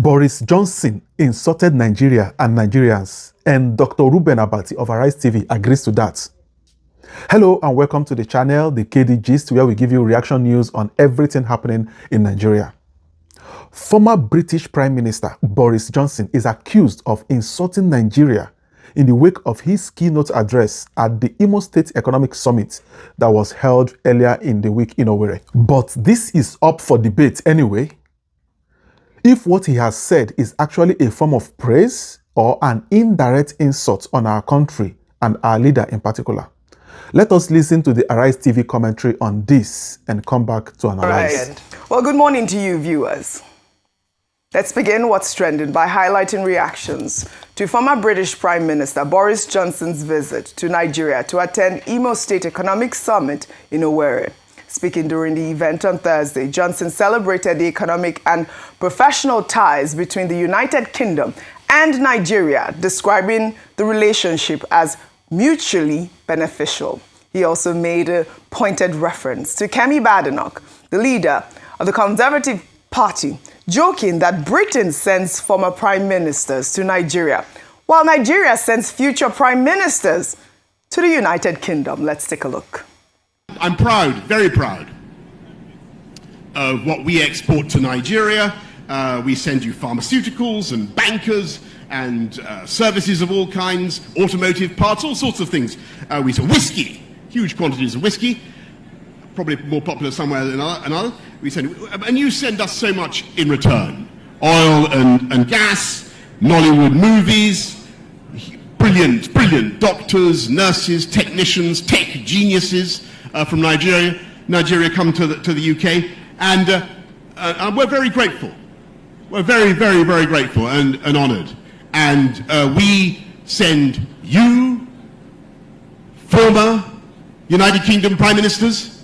Boris Johnson insulted Nigeria and Nigerians, and Dr. Ruben Abati of Arise TV agrees to that. Hello and welcome to the channel, the KD Gist, where we give you reaction news on everything happening in Nigeria. Former British Prime Minister Boris Johnson is accused of insulting Nigeria in the wake of his keynote address at the Edo State Economic Summit that was held earlier in the week in Owerri. But this is up for debate anyway. If what he has said is actually a form of praise or an indirect insult on our country and our leader in particular. Let us listen to the Arise TV commentary on this and come back to analyze. Right. Well, good morning to you, viewers. Let's begin what's trending by highlighting reactions to former British Prime Minister Boris Johnson's visit to Nigeria to attend Edo State Economic Summit in Owerri. Speaking during the event on Thursday, Johnson celebrated the economic and professional ties between the United Kingdom and Nigeria, describing the relationship as mutually beneficial. He also made a pointed reference to Kemi Badenoch, the leader of the Conservative Party, joking that Britain sends former prime ministers to Nigeria, while Nigeria sends future prime ministers to the United Kingdom. Let's take a look. I'm proud, very proud, of what we export to Nigeria. We send you pharmaceuticals and bankers and services of all kinds, automotive parts, all sorts of things. We send whisky, huge quantities of whisky, probably more popular somewhere than another. We send, and you send us so much in return. Oil and gas, Nollywood movies, brilliant doctors, nurses, technicians, tech geniuses from Nigeria. Nigeria come to the UK, and we're very grateful. We're very grateful and honoured. And we send you, former United Kingdom Prime Ministers,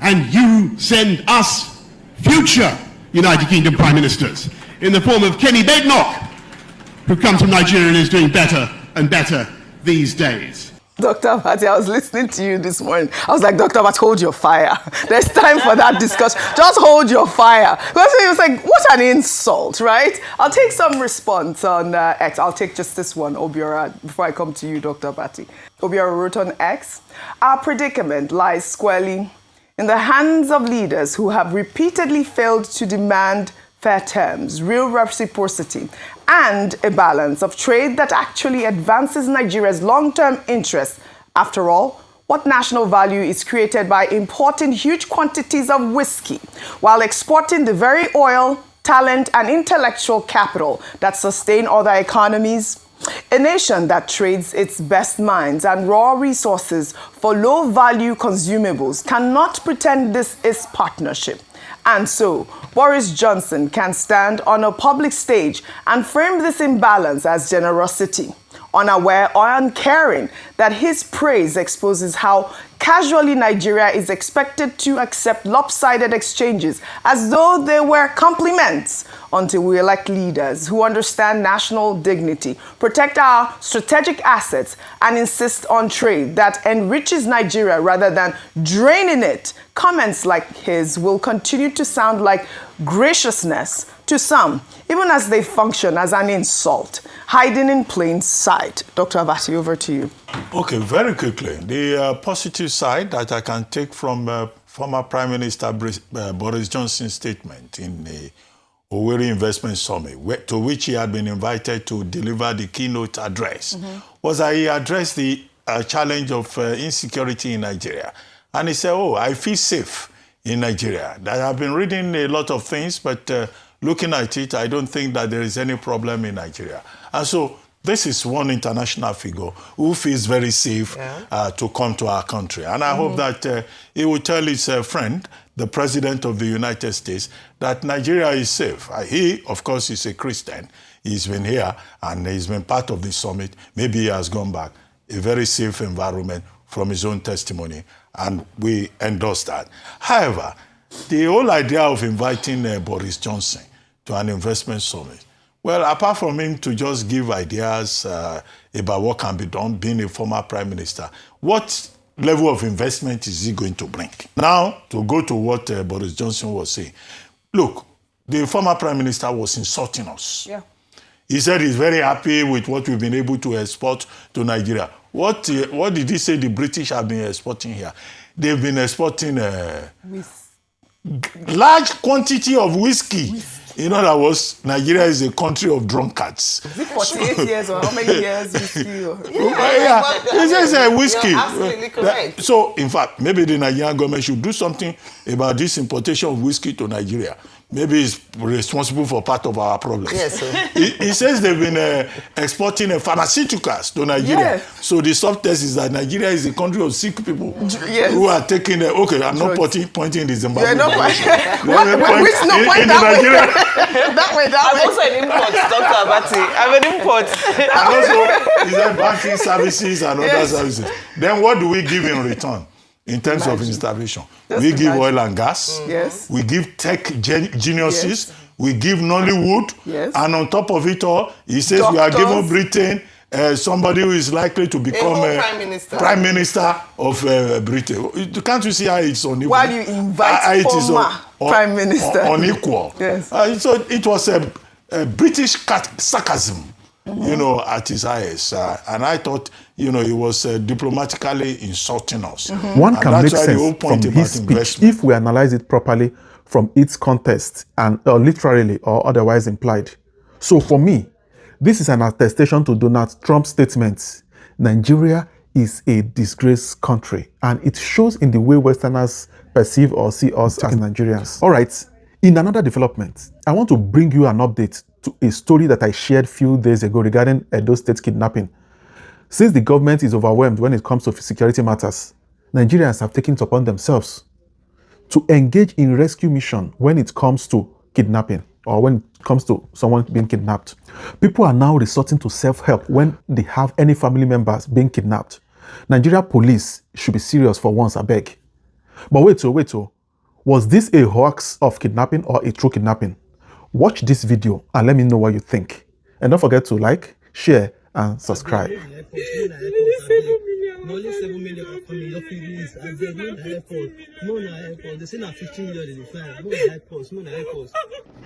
and you send us future United Kingdom Prime Ministers in the form of Kemi Badenoch, who comes from Nigeria and is doing better and better these days. Dr. Abati, I was listening to you this morning. I was like, Dr. Abati, hold your fire. There's time for that discussion. Just hold your fire. Because he was like, what an insult, right? I'll take some response on X. I'll take just this one, Obiora, before I come to you, Dr. Abati. Obiora wrote on X, our predicament lies squarely in the hands of leaders who have repeatedly failed to demand fair terms, real reciprocity, and a balance of trade that actually advances Nigeria's long-term interests. After all, what national value is created by importing huge quantities of whiskey while exporting the very oil, talent, and intellectual capital that sustain other economies? A nation that trades its best minds and raw resources for low-value consumables cannot pretend this is partnership. And so, Boris Johnson can stand on a public stage and frame this imbalance as generosity, unaware or uncaring that his praise exposes how casually Nigeria is expected to accept lopsided exchanges as though they were compliments, until we elect leaders who understand national dignity, protect our strategic assets, and insist on trade that enriches Nigeria rather than draining it. Comments like his will continue to sound like graciousness to some, even as they function as an insult, hiding in plain sight. Dr. Abati, over to you. Okay, very quickly. The positive side that I can take from former Prime Minister Boris Johnson's statement in the Owerri Investment Summit, to which he had been invited to deliver the keynote address, was that he addressed the challenge of insecurity in Nigeria. And he said, oh, I feel safe in Nigeria. That I've been reading a lot of things, but looking at it, I don't think that there is any problem in Nigeria. And so this is one international figure who feels very safe to come to our country. And I hope that he will tell his friend, the President of the United States, that Nigeria is safe. He, of course, is a Christian. He's been here and he's been part of the summit. Maybe he has gone back. A very safe environment from his own testimony. And we endorse that. However, the whole idea of inviting Boris Johnson to an investment summit, well, apart from him to just give ideas about what can be done, being a former prime minister, what level of investment is he going to bring? Now, to go to what Boris Johnson was saying, look, the former prime minister was insulting us. Yeah. He said he's very happy with what we've been able to export to Nigeria. What did he say the British have been exporting here? They've been exporting large quantity of whiskey. In other words, Nigeria is a country of drunkards. Is it 48 years or how many years whiskey? It says whiskey. You're absolutely correct. So, in fact, maybe the Nigerian government should do something about this importation of whiskey to Nigeria. Maybe it's responsible for part of our problems. Yes, sir. He says they've been exporting pharmaceuticals to Nigeria. Yeah. So the subtext is that Nigeria is a country of sick people Yes. who are taking. Okay, I'm not pointing the Zimbabwe. You're not direction. which no point in that Nigeria. way. that way. I'm also an import, Dr. Abati. I'm an import. And also, is there banking services and other services? Then what do we give in return? In terms of installation, we give oil and gas. Yes. We give tech geniuses. Yes. We give Nollywood. Yes. And on top of it all, he says we are giving Britain somebody who is likely to become prime minister of Britain. Can't you see how it's unequal? While you invite former prime minister. Unequal. Yes. So it was a British sarcasm. At his highest. And I thought, he was diplomatically insulting us. One And can that's make why the whole sense point from about his speech investment. if we analyze it properly from its context and literally or otherwise implied. So for me, this is an attestation to Donald Trump's statements. Nigeria is a disgraced country, and it shows in the way Westerners perceive or see us as Nigerians. All right, in another development, I want to bring you an update to a story that I shared few days ago regarding Edo State kidnapping. Since the government is overwhelmed when it comes to security matters, Nigerians have taken it upon themselves to engage in rescue mission when it comes to kidnapping or when it comes to someone being kidnapped. People are now resorting to self-help when they have any family members being kidnapped. Nigeria police should be serious for once, I beg. But wait. Was this a hoax of kidnapping or a true kidnapping? Watch this video and let me know what you think. And don't forget to like, share, and subscribe.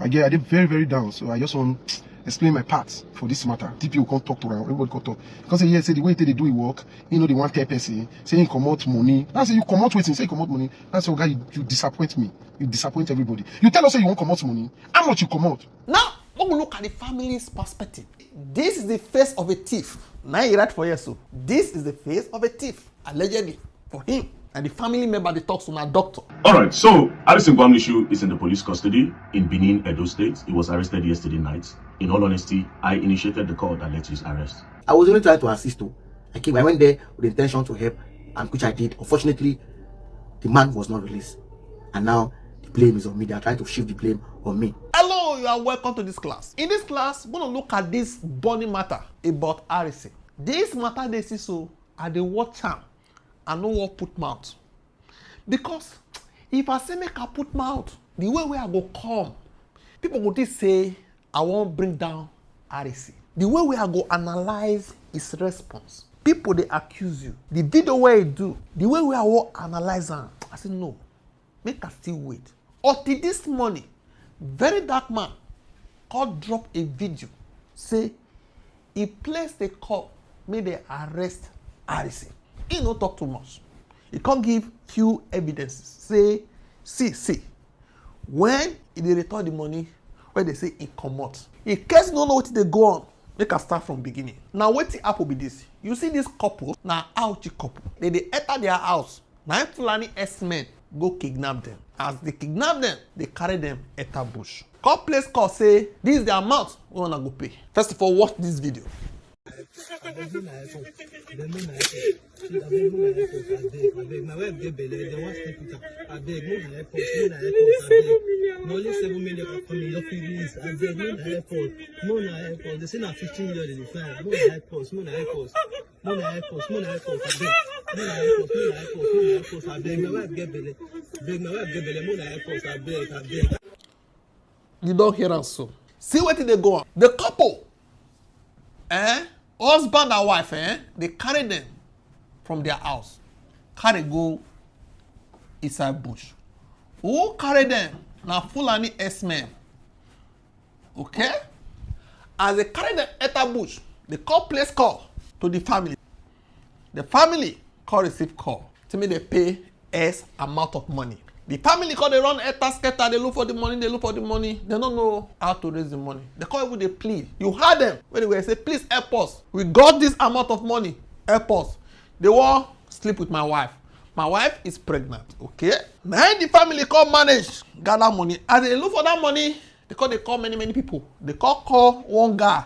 I did very, very down, so I just want to explain my part for this matter. DPO can't talk to around, everybody can't talk. Because say the way they do it work, they want 10 person, say you come out money. That's say you come out waiting, say you come out money. That's your guy, you disappoint me. You disappoint everybody. You tell us say you won't come out money. How much you come out? Now, when we look at the family's perspective, this is the face of a thief. Now you write for you, so this is the face of a thief, allegedly, for him. And the family member, they talks to my doctor. All right, so Alison Gwamnishu is in the police custody in Benin, Edo State. He was arrested yesterday night. In all honesty, I initiated the call that led to his arrest. I was only trying to assist him. I went there with the intention to help, and which I did. Unfortunately, the man was not released. And now the blame is on me. They are trying to shift the blame on me. Hello, you are welcome to this class. In this class, we're going to look at this burning matter about RC. This matter they see so at the watch time and no one put mouth. Because if I say make I put mouth, the way I go come, people go just say, I won't bring down RC. The way I go analyze his response, people they accuse you. The video where you do, the way I will analyze them, I say no, make I still wait. Until this morning, very dark man called drop a video, say he placed a call, may they arrest RC. He no talk too much. He can't give few evidences. Say, see, when he return the money, where they say he come out. In case you don't know what they go on, make us start from beginning. Now what the apple be this? You see this couple, now ouchie couple. They enter their house. Now Fulani S-men go kidnap them. As they kidnap them, they carry them enter bush. Call place call say, this is the amount we wanna go pay. First of all, watch this video. You don't hear us so. See what they go on. The couple, husband and wife, they carry them from their house, carry go inside bush. Who carry them? Now Fulani S-men okay? As they carry them enter bush, they call place call to the family. The family call receive call. To me, they pay S amount of money. The family call, they run scatter, they look for the money, They don't know how to raise the money. They call even they plead. You heard them when they were say, please help us. We got this amount of money. Help us. They want sleep with my wife. My wife is pregnant, okay? Now the family call manage, gather money. As they look for that money, they call many people. They call one guy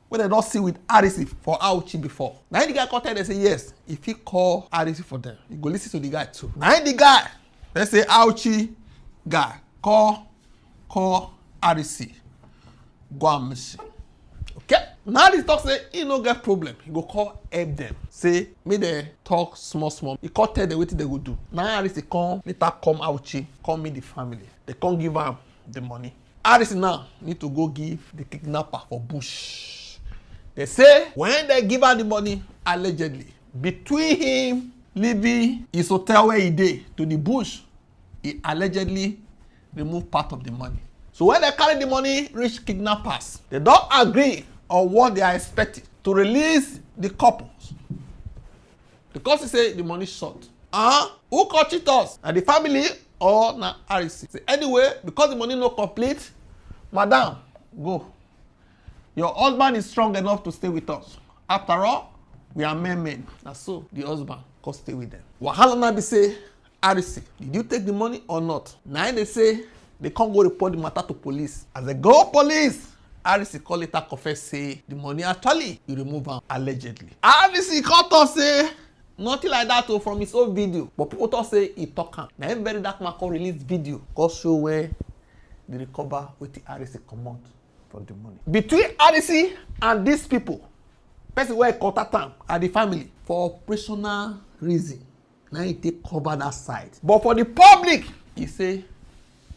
when they don't see with RC for Auchi before. Now the guy call tell they say yes. If he call RC for them, he go listen to the guy too. Now the guy, let's say Auchi guy, call RC. Go and miss. Okay? Now this talk say he no get problem. He go call help them. Say make they talk small. He call tell them wetin they go do. Now RC come later come Auchi, come meet the family. They come give am the money. RC now need to go give the kidnapper for bush. They say when they give her the money, allegedly, between him leaving his hotel where he dey to the bush, he allegedly remove part of the money. So when they carry the money reach kidnappers, they don't agree on what they are expecting to release the couples. Because they say the money short. Who call cheaters? Na the family or na RC? So anyway, because the money no complete, madam, go. Your husband is strong enough to stay with us. After all, we are men. And so the husband can stay with them. Wahala na be say, RC, did you take the money or not? Now they say they can't go report the matter to police. As they go police, RC call later confess say the money actually he remove am allegedly. RC call talk say nothing like that from his own video. But people talk say he talk am. Now very dark man call release video. Go show where they recover with the RC comot for the money. Between RC and these people, person wey contact am and the family for operational reason. Now he take cover that side. But for the public, he say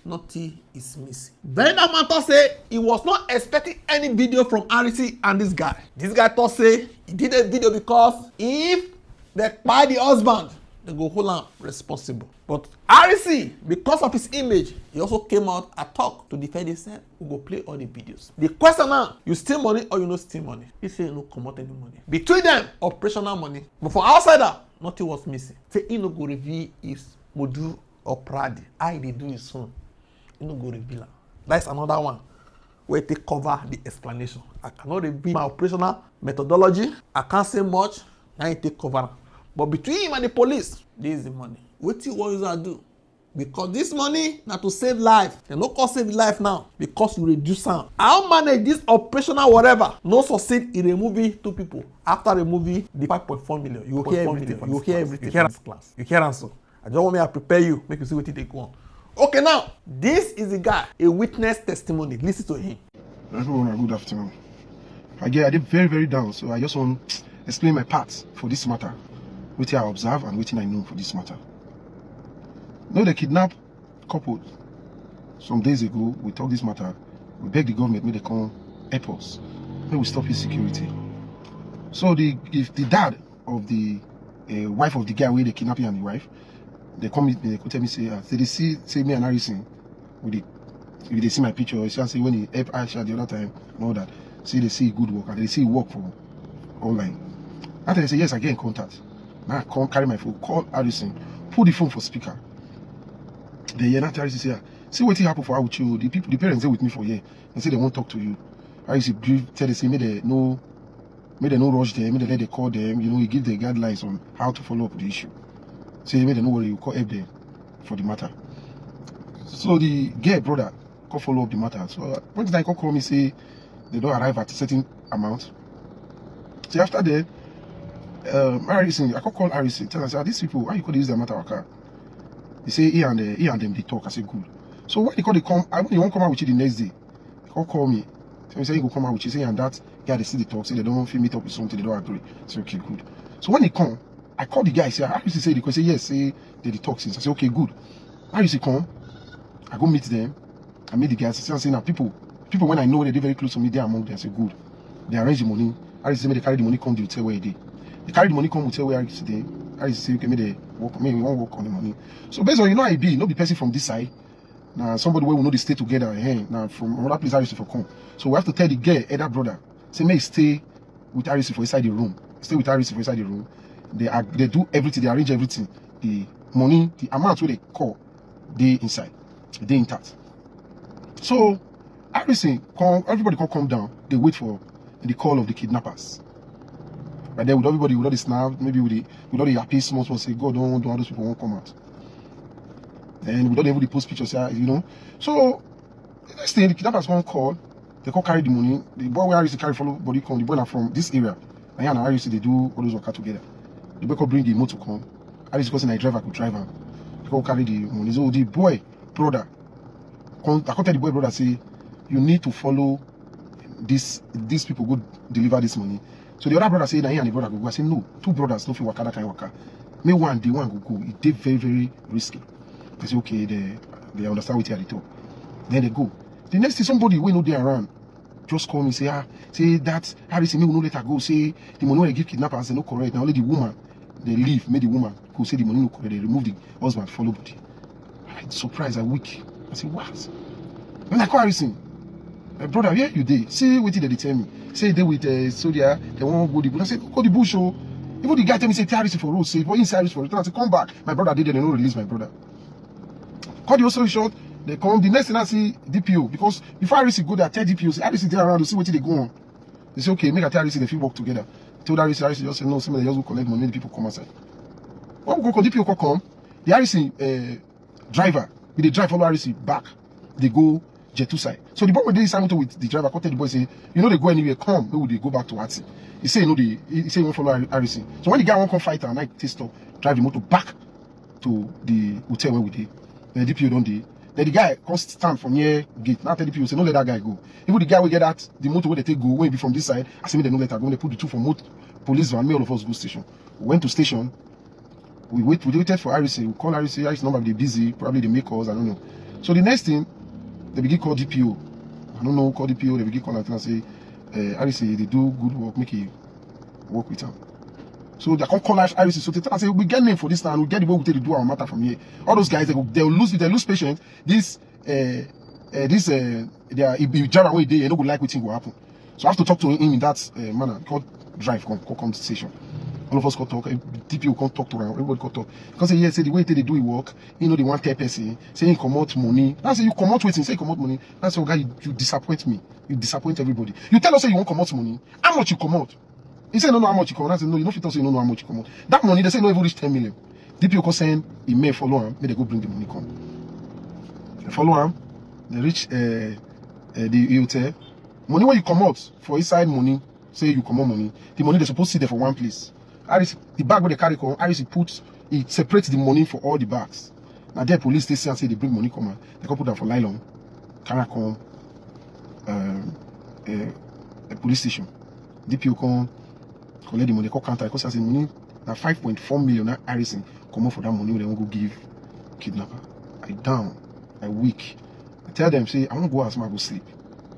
nothing is missing. Then that man thought say he was not expecting any video from RC and this guy. This guy thought say he did a video because if they buy the husband, they go hold him responsible. But RC, because of his image, he also came out and talked to defend himself. We go play all the videos. The question now, you steal money or you no steal money? He say no come out any money. Between them, operational money. But for outsider, nothing was missing. Say he no go reveal his modu or pradi. How they do his son. He no go reveal am. That's another one where they cover the explanation. I cannot reveal my operational methodology. I can't say much. Now he take cover am. But between him and the police, this is the money. What you want to do? Because this money na to save life. They no cost save life now because you reduce am. How manage this operational whatever? No succeed in removing 2 people. After removing the 5.4 million, you will hear everything. You will hear everything. You hear this class. You hear answer. I just want me to prepare you, make you see what they go on. Okay, now this is the guy, a witness testimony. Listen to him. Everyone, good afternoon. I did very down, so I just want to explain my part for this matter. What I observe and what I know for this matter. No, they kidnapped couple some days ago. We talked this matter. We begged the government, may they come help us. May we stop insecurity. So if the dad of the wife of the guy where they kidnapped and the wife, they come meet me, they could tell me say they see me and Harrison with the if they see my picture, they say when he helped Aisha the other time and all that, see they see good work and they see work for online. After they say yes, I get in contact. Now I come carry my phone, call Harrison, put the phone for speaker. The year after Harrison say, see what happened for Auchi. The parents are with me for a year and say they won't talk to you. Harrison tell they say may they no rush them, may they let they call them, you know, he give the guidelines on how to follow up with the issue. Say may they know where you call help them for the matter. So the girl brother go follow up the matter. So when the guy call me say they don't arrive at a certain amount. So after that, Harrison, I call Harrison, tell him, say, these people, why you could use their matter car? He say he and them they talk. I say good. So when they come, when he won't come out with you the next day, he call me. So he say he go come out with you, say and that guy they see the talk, say they don't feel meet up with something, they don't agree. I say okay, good. So when he come, I call the guy, say Harrison say because say yes, say they talk since. I say okay, good. Harrison come, I go meet them. I meet the guys. I say now people when I know they're very close to me, they're among them. I say good. They arrange the money. Harrison say they carry the money come to tell where he did. They carry the money come to tell where Harrison today. Harrison say okay, maybe we won't work on the money. So based on I be, no be person from this side. Now somebody where we know they stay together. Hey, now from another place Harris for come. So we have to tell the girl, elder brother, say may stay with Harris for inside the room. Stay with Harris for inside the room. They do everything, they arrange everything. The money, the amount where they call, they inside. They intact. So everything come, everybody come down. They wait for the call of the kidnappers. Right there with everybody, with all the snap, maybe with all the happy small say, God don't want those people won't come out. Then we don't even post pictures, you know. So the next thing, the kidnappers come call, they come carry the money. The boy where I used to carry follow body come, the boy are from this area. And I used to they do all those work together. The boy come bring the motor come. I used to because I driver could drive him. They come carry the money. So the boy brother, I come tell the boy brother say, you need to follow these people go deliver this money. So the other brother say, nah, he and the brother go. I say, no, two brothers don't feel waka that kind of waka. Me one, the one go. It did very, very risky. They say, okay, they understand what they talk. Then they go. The next thing, somebody we know they around just call me, say, say that Harris, me will not let her go. Say the money they give kidnappers, they no correct. Now only the woman, they leave, made the woman who say the money no correct. They remove the husband, follow body. I'm surprised, I'm weak. I say, what? When I call Harrison, brother, where you dey? Say what did they tell me? Say they with Sodia, they won't go the bush. I said, go the bush, oh. Even the guy tell me, say, Harrison for road, say, but inside Harrison for return. I say, come back. My brother did, they don't release my brother. Call the also short, they come. The next thing I see DPO, because before Harrison go there, I tell DPO, say, Harrison there around to see what they go on. They say, okay, make I tell Harrison, they feel work together. Told Harrison just say, no, some of them just go collect money, the people come outside. When we go, DPO come, the Harrison driver, they drive follow Harrison back, they go J2 side. So the boy when they sign motor with the driver, tell the boy say, you know they go anywhere, come, maybe they go back to Hatsi. He say, you know, he say he won't follow Harrison. So when the guy won't come fight and I take stop, drive the motor back to the hotel where we did. Then the DPO don't do. Then the guy comes stand from near gate. Now tell the DPO say, no let that guy go. Even the guy will get that the motor where they take go, when be from this side, I say me they don't let her go. When they put the two from police van, me all of us go station. We went to station. We waited for Harrison. We call Harrison. Harrison number they busy, probably they make calls, I don't know. So the next thing, they begin call DPO. I don't know, call DPO, they begin call and say, Harrison, they do good work, make it work with them. So they come call Harrison. So they tell us, say, we get name for this time, we get the way we take to do our matter from here. All those guys, they'll lose patience. They are Jara way they don't like what thing will happen. So I have to talk to him in that manner. Called drive, come to station. All of us can talk. DPO can talk to him. Everybody can talk. Because yeah, say the way they do it work, you know, they want 10%. Say you come out money. I say you come out waiting. Say you come out money. That's why guy you disappoint me. You disappoint everybody. You tell us say you won't come out money. How much you come out? He say no how much you come out. I say no. You know if you tell say you don't know how much you come out. That money they say no even reach 10 million. DPO can send email follow him. May they go bring the money come. They follow him. They reach the hotel. Money when you come out for inside money. Say you come out money. The money they supposed to sit there for one place. Harris, the bag where they carry come, Harris it separates the money for all the bags. Now there police station say they bring money come out. They can put that for nylon, carry come a police station. DPO come collect the money, call counter, because I say money now 5.4 million now Harrison come out for that money they won't go give kidnapper. I down, I weak. I tell them say I won't go as I go sleep.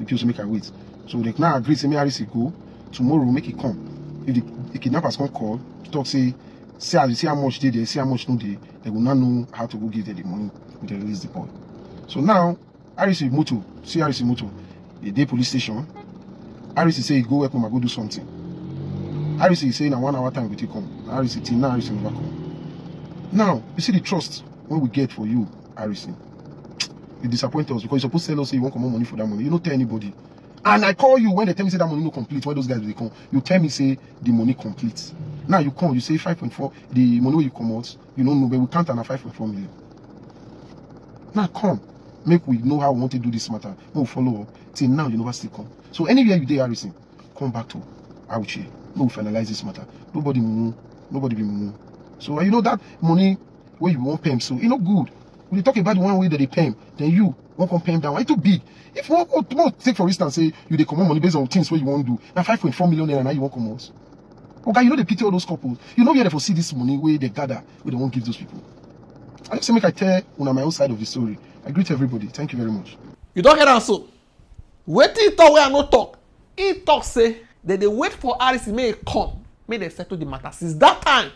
DPO say make I wait. So they now agree say me Harrison go tomorrow make it come. If the kidnappers come call, talk say how much they there, see how much no they will not know how to go give them the money when they release the boy. So now Harrison moto, the day police station. Harrison say go help him, I go do something. Harrison say in 1 hour time we take come. Harrison till now Harrison never come. Now you see the trust when we get for you, Harrison. You disappoint us because you're supposed to tell us say you won't come on money for that money. You don't tell anybody. And I call you when they tell me say that money no complete. When those guys will come, you tell me say the money complete. Now you come, you say 5.4. The money where you come out, you don't know, but we count on 5.4 million. Now come, make we know how we want to do this matter. We'll follow up till now. You never still come. So anywhere you there, Harrison, come back to Auchi. We'll finalize this matter. Nobody move, nobody be move. So you know that money where you won't pay him, so you know good. When you talk about the one way that they pay him, then you won't come pay him down. It's too big. If you want take for instance, say you they come on money based on things where you won't do. Now 5.4 million naira now you won't come out. Okay, you know they pity all those couples. You know where they for see this money where they gather, where they won't give those people. I just make I tell on my own side of the story. I greet everybody. Thank you very much. You don't get that so. Wait till talk where I no talk. He talk say that they wait for Harrison may come, may they settle the matter. Since that time,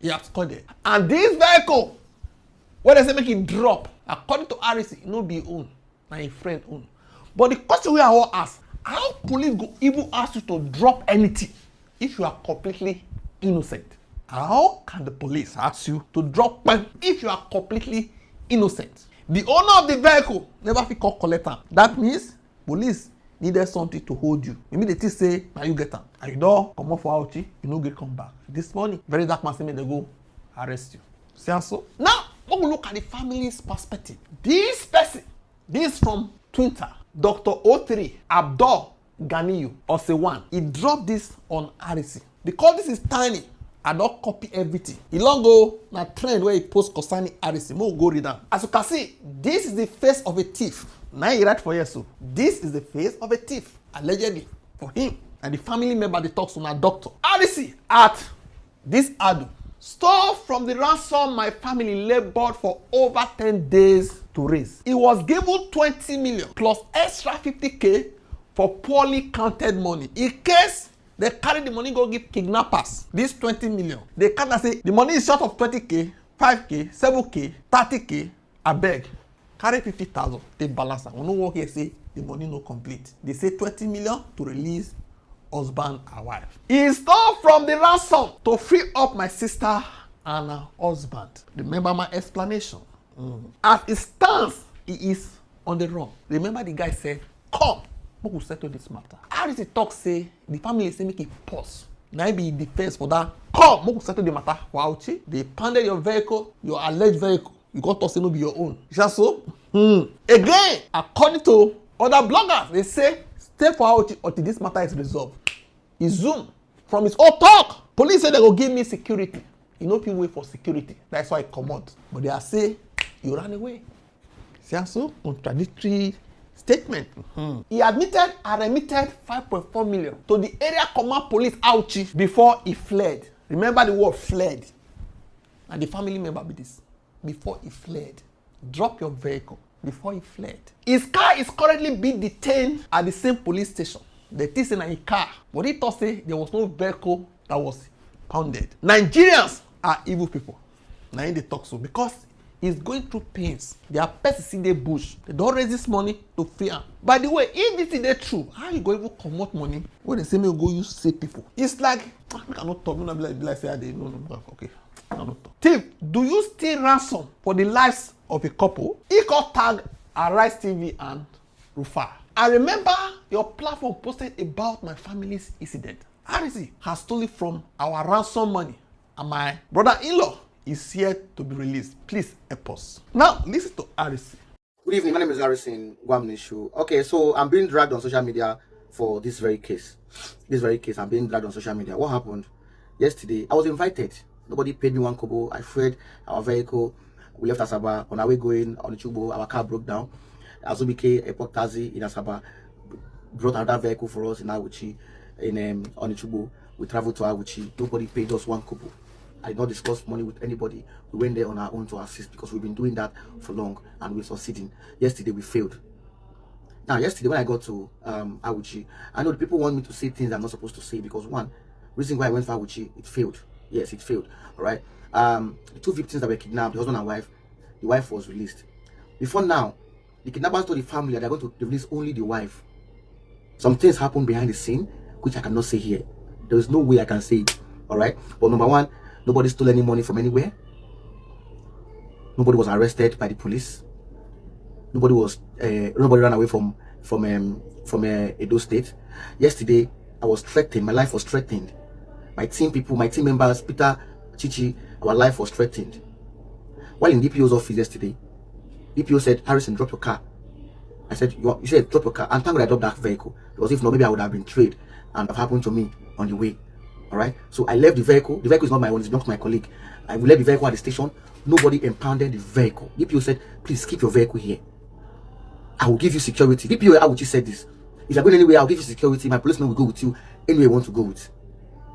he has called it. And this vehicle When they say make it drop, according to Harris, it no be his own, na him friend own. But the question we are all ask, how police go even ask you to drop anything if you are completely innocent? How can the police ask you to drop pen if you are completely innocent? The owner of the vehicle never fit call collect am. That means police needed something to hold you. Maybe they say na you get am and you don comot for Auchi, you no get come back. This morning, very dark man say make they go arrest you. See how so? Now, when we look at the family's perspective, this person, this from Twitter, Dr. O3 Abdul Ganiyu Osewan, he dropped this on Harris. Because this is tiny, I don't copy everything. He long go na trend where he post concerning Harris. Mo go read am. As you can see, this is the face of a thief. Now he write for you so. This is the face of a thief, allegedly, for him. And the family member they talk to na doctor. Harris at this ado. Stole from the ransom my family labored for over 10 days to raise. He was given 20 million plus extra 50k for poorly counted money. In case they carry the money go give kidnappers this 20 million. They can't say the money is short of 20k, 5k, 7k, 30k. I beg, carry 50,000. They balance am. We no work here say the money no complete. They say 20 million to release husband and wife. He stole from the ransom to free up my sister and her husband. Remember my explanation. As it stands, he is on the run. Remember the guy said, come, we will settle this matter. Harris talk say, the family say make it pause. Now be defense for that. Come, we will settle the matter for Auchi. They pounded your vehicle, your alleged vehicle. You got to say no be your own. Is that so? Again, according to other bloggers, they say, stay for Auchi until this matter is resolved. He zoom from his own talk. Police say they go give me security. You know people wait for security. That's why he come out. But they are say you ran away. See how so? Contradictory statement. He admitted and remitted 5.4 million to the area command police Auchi before he fled. Remember the word fled. And the family member be this. Before he fled. Drop your vehicle. Before he fled. His car is currently being detained at the same police station. The thief in a car, but he thought say there was no vehicle that was pounded. Nigerians are evil people. Now they talk so because he's going through pains. They are persons in the bush. They don't raise this money to free him. By the way, if this is true, how you go even comot money when they say me go use save people? It's like I cannot talk. No, be like say they no. Okay, I cannot talk. Thief, do you still ransom for the lives of a couple? He got tag Arise TV and Rufa. I remember your platform posted about my family's incident. Harris has stolen from our ransom money and my brother-in-law is here to be released. Please help us. Now, listen to Harris. Good evening, my name is Harrison Gwamnishu. Okay, so I'm being dragged on social media for this very case. I'm being dragged on social media. What happened? Yesterday, I was invited. Nobody paid me 1 kobo. I fled our vehicle. We left Asaba on our way going on the Chubo. Our car broke down. Azubike Airport Taxi in Asaba brought another vehicle for us in Awuchi in Onichubu. We traveled to Awuchi. Nobody paid us 1 kobo. I did not discuss money with anybody. We went there on our own to assist because we've been doing that for long and we're succeeding. Yesterday we failed. Now yesterday when I got to Awuchi, I know the people want me to say things I'm not supposed to say because one reason why I went for Awuchi, it failed. Yes, it failed. All right. The 2 victims that were kidnapped, the husband and wife, the wife was released. Before now, the kidnappers told the family that they're going to release only the wife. Some things happened behind the scene, which I cannot say here. There is no way I can say it. All right. But number one, nobody stole any money from anywhere. Nobody was arrested by the police. Nobody ran away from Edo State. Yesterday, I was threatened. My life was threatened. My team members, Peter, Chichi, our life was threatened. While in DPO's office yesterday, DPO said, Harrison, drop your car. I said, you said drop your car. And thank God I dropped that vehicle. Because if not, maybe I would have been trade and have happened to me on the way. Alright? So I left the vehicle. The vehicle is not my own, it belongs to my colleague. I left the vehicle at the station. Nobody impounded the vehicle. DPO said, please keep your vehicle here. I will give you security. DPO Awuchi said this. If you're going anywhere, I'll give you security. My policeman will go with you anywhere you want to go with.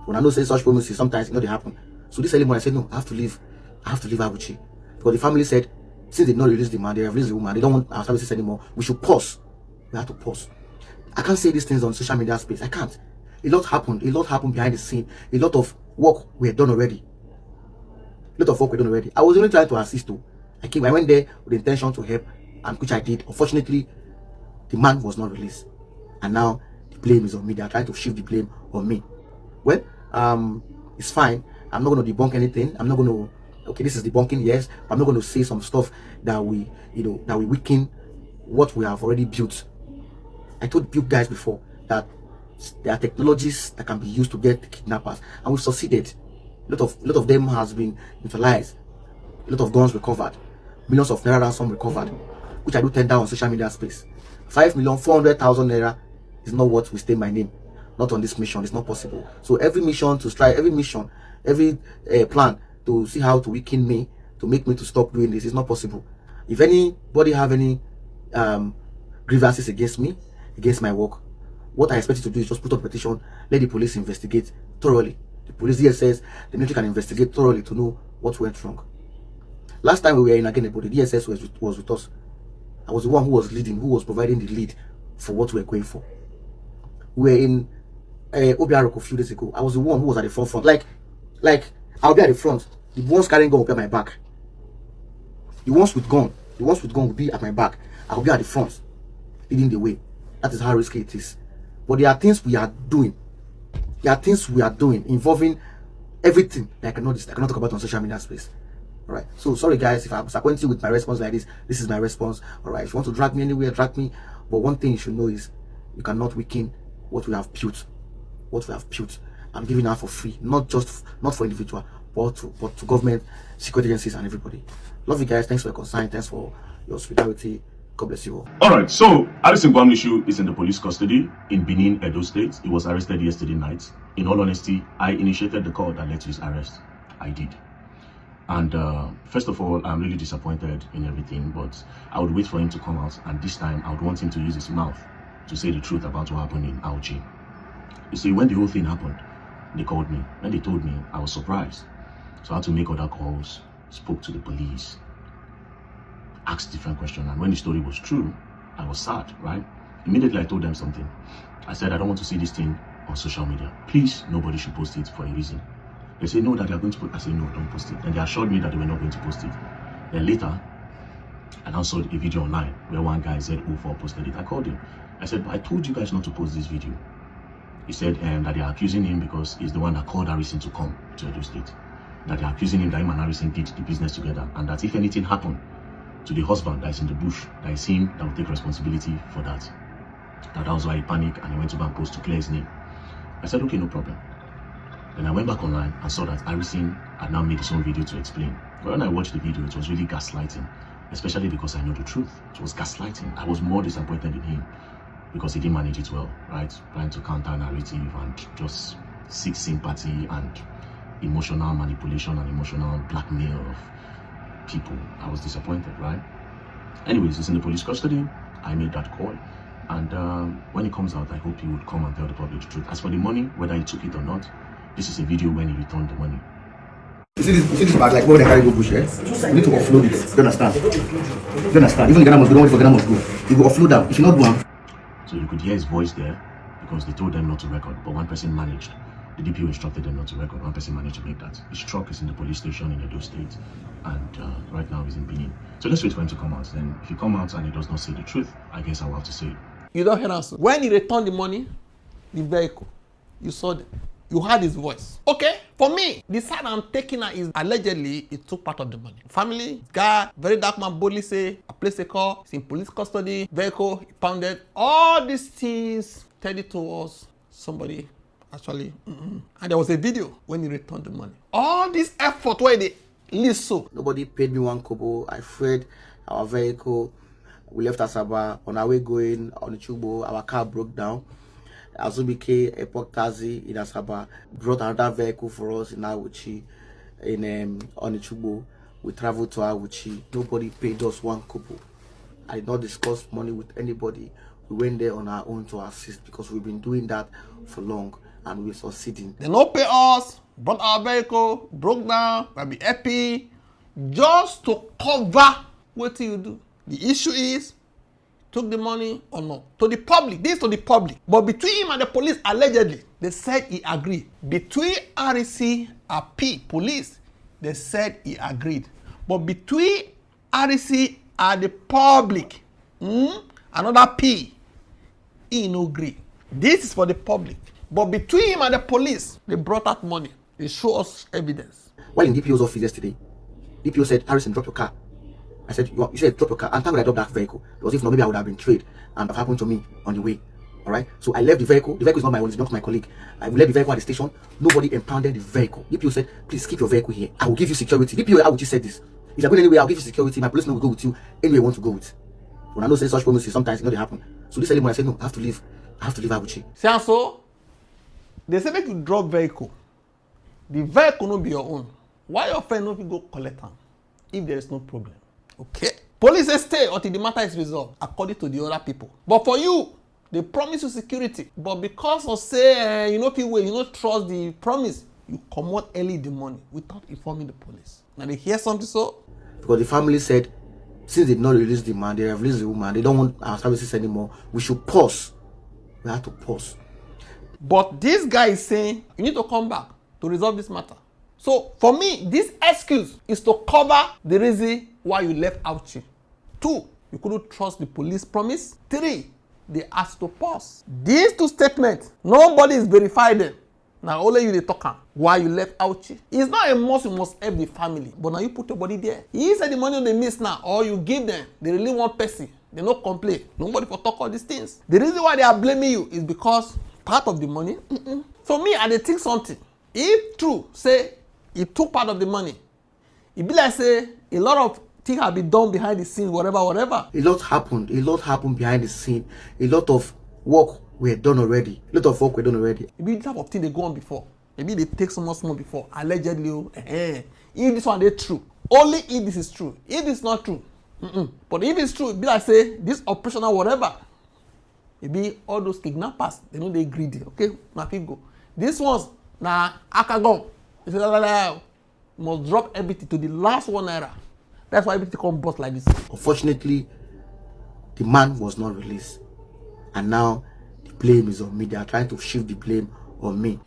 When I know say such promises, sometimes they happen. So this early morning I said, no, I have to leave Awuchi. Because the family said, since they did not release the man, they have released the woman, they don't want our services anymore. We should pause. We have to pause. I can't say these things on social media space. I can't. A lot happened behind the scene. A lot of work we had done already. I was only trying to assist too. I went there with the intention to help, and which I did. Unfortunately, the man was not released, and now the blame is on me. They are trying to shift the blame on me. Well, it's fine. I'm not going to debunk anything. I'm not going to. Okay, this is debunking, yes, but I'm not going to say some stuff that we weaken what we have already built. I told you guys before that there are technologies that can be used to get kidnappers, and we've succeeded. A lot of them has been utilized. A lot of guns recovered, millions of naira ransom recovered, which I do tender on social media space. 5,400,000 naira is not what will stain my name. Not on this mission. It's not possible. So every mission to strike, every plan to see how to weaken me, to make me to stop doing this, is not possible. If anybody have any grievances against me, against my work, what I expect you to do is just put up a petition, let the police investigate thoroughly. The police DSS, the military can investigate thoroughly to know what went wrong. Last time we were in Agenebo, the DSS was with us. I was the one who was leading, who was providing the lead for what we were going for. We were in Obiaroko a few days ago. I was the one who was at the front. Like I'll be at the front. The ones carrying gun will be at my back. The ones with gun will be at my back. I'll be at the front, leading the way. That is how risky it is. But there are things we are doing. There are things we are doing involving everything that I cannot talk about on social media space. Alright. So sorry guys if I'm disappointing you with my response like this. This is my response. Alright. If you want to drag me anywhere, drag me. But one thing you should know is you cannot weaken what we have built. What we have built. I'm giving out for free. Not for individual, but to government, security agencies and everybody. Love you guys. Thanks for your concern. Thanks for your solidarity. God bless you all. Alright, so Harrison Gwamnishu is in the police custody in Benin, Edo State. He was arrested yesterday night. In all honesty, I initiated the call that led to his arrest. I did. And first of all, I'm really disappointed in everything, but I would wait for him to come out, and this time I would want him to use his mouth to say the truth about what happened in Auchi. You see, when the whole thing happened, they called me. When they told me, I was surprised. So I had to make other calls, spoke to the police, asked different questions, and when the story was true, I was sad, right? Immediately I told them something. I said, I don't want to see this thing on social media. Please, nobody should post it for a reason. They say, no, that they are going to post. I say, no, don't post it. And they assured me that they were not going to post it. Then later, I now saw a video online where one guy said, O4 posted it. I called him. I said, but I told you guys not to post this video. He said that they are accusing him because he's the one that called Harrison to come to Edo State. That they are accusing him that him and Harrison did the business together. And that if anything happened to the husband that is in the bush, that is him that will take responsibility for that. That was why he panicked and he went to go and post to clear his name. I said, okay, no problem. Then I went back online and saw that Harrison had now made his own video to explain. But when I watched the video, it was really gaslighting, especially because I know the truth. It was gaslighting. I was more disappointed in him because he didn't manage it well, right? Trying to counter narrative and just seek sympathy and emotional manipulation and emotional blackmail of people. I was disappointed, right? Anyways, it's in the police custody. I made that call. And when it comes out, I hope he would come and tell the public the truth. As for the money, whether he took it or not, this is a video when he returned the money. You see this bag, like where they carry go bush, eh? You need to offload it. Do you understand? Do you understand? Even the Ghana must go, don't wait for Ghana must go. You go offload them. If you not do them. So you could hear his voice there because they told them not to record, but one person managed. The DPO instructed them not to record. One person managed to make that. His truck is in the police station in Edo State, and right now he's in Benin. So let's wait for him to come out. Then if he comes out and he does not say the truth, I guess I will have to say it. You don't hear us. When he returned the money, the vehicle, you saw them. You heard his voice. Okay, for me, the side I'm taking now is allegedly he took part of the money. Family, guy, very dark man boldly say, I placed a call, it's in police custody, vehicle, he pounded. All these things tell it to us, somebody actually, and there was a video when he returned the money. All this effort where they list so. Nobody paid me one kobo. I freed our vehicle. We left Asaba on our way going on the Chubo. Our car broke down. Azubike Epoch Taxi in Asaba brought another vehicle for us in Awuchi in Onichubo. We traveled to Awuchi. Nobody paid us one kobo. I did not discuss money with anybody. We went there on our own to assist because we've been doing that for long and we're succeeding. They not pay us, brought our vehicle, broke down, we'll be happy just to cover what you do. The issue is took the money or not. To the public, this to the public. But between him and the police, allegedly, they said he agreed. Between REC and police, they said he agreed. But between RC are the public. Another P. He no agree. This is for the public. But between him and the police, they brought out money. They show us evidence. While in DPO's office yesterday, DPO said, Harrison, drop your car. I said, you said drop your car. And thank God I dropped that vehicle. Because if not, maybe I would have been trade and have happened to me on the way. Alright? So I left the vehicle. The vehicle is not my own, it's belongs to my colleague. I left the vehicle at the station. Nobody impounded the vehicle. DPO said, please keep your vehicle here. I will give you security. DPO, how would you say this? If you're going anywhere, I'll give you security. My policeman will go with you anywhere you want to go with. When I know say such promises, sometimes they happen. So this early morning I said, no, I have to leave. I have to leave Abuchi. See, and so they say make you drop vehicle. The vehicle no be your own. Why your friend no fit go collect am if there is no problem? Okay. Police say stay until the matter is resolved according to the other people. But for you, they promise you security. But because of say you know people you no trust the promise, you comot early in the morning without informing the police. Now they hear something so. Because the family said, since they did not release the man, they have released the woman, they don't want our services anymore. We should pause. We have to pause. But this guy is saying you need to come back to resolve this matter. So for me, this excuse is to cover the reason why you left Auchi. 2, you couldn't trust the police promise. 3, they asked to pause. These 2 statements, nobody is verified them. Now only you they talk am. Why you left Auchi? It's not a must you must help the family, but now you put your body there. He said the money they miss now, or you give them, they really want person. They no complain. Nobody for talk all these things. The reason why they are blaming you is because part of the money. For me, I dey think something. If true, say he took part of the money, it be like say a lot of things have been done behind the scenes, whatever. A lot happened behind the scene. A lot of work were done already. Maybe the type of thing they go on before. Maybe they take small before. Allegedly, if this one they true. Only if this is true. If it's not true. But if it's true, it be like say this operational whatever. Maybe all those kidnappers, they know they greedy. Okay, now people go. This ones, na akagon. They say, must drop everything to the last 1 naira. That's why everything come bust like this. Unfortunately, the man was not released. And now the blame is on me. They are trying to shift the blame on me.